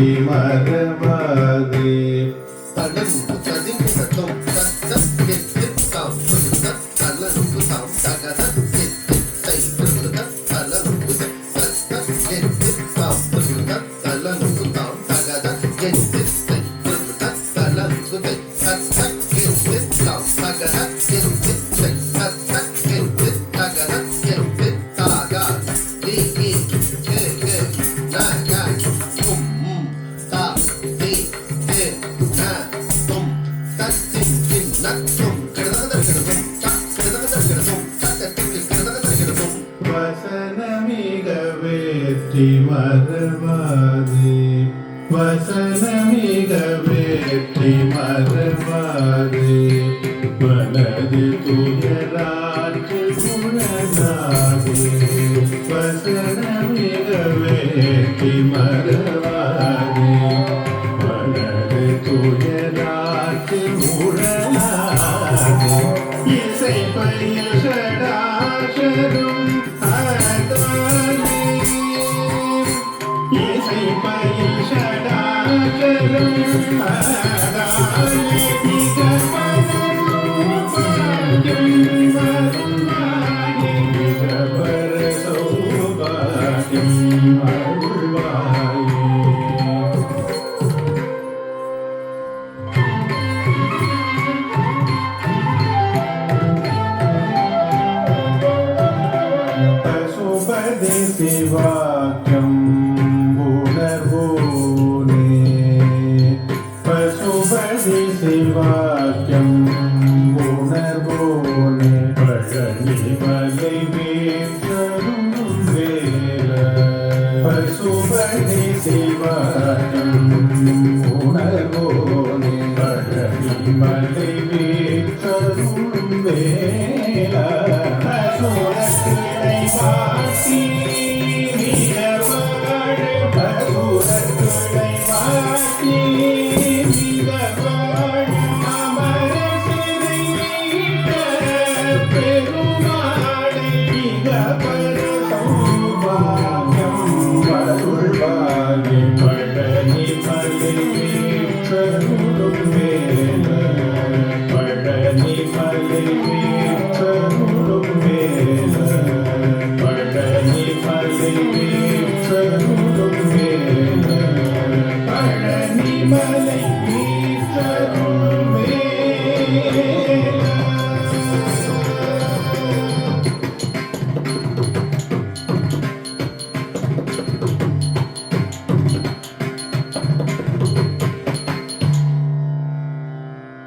வேற்றி மறவாதே. தளர்ந்து தடிங்கிடத்தும் தத்தம் எத்து தாம் புதுத தளர்ந்து தாம் தகத எத்து தை புதுத தளர்ந்து தத்தம் எத்து தாம் புதுத தளர்ந்து தாம் தகத எத்து தை புதுத தளர்ந்து தை தத்தம் எத்து தாம் தகத எத்து தை தத்தம் எத்து தகத எத்து தாகா தி கே கே நா நா கும் தா தி கே நா கும் தத்தின் கின் நக்கும் கிடதகதகதகும் கிடதகதகதகும் தத்தத்திக்கு கிடதகதகதகும். வசனமிக வேற்றி மறவாதே. வசனமிக வேற்றி மறவாதே. மனது துயராற்று குணனாதே. வசனமிக வேற்றி மறவாதே. மனது துயராற்று முரணாதே. இசை பயில் சடாசரும் அதானே. இசை பயில் சடாசரும் அதானே.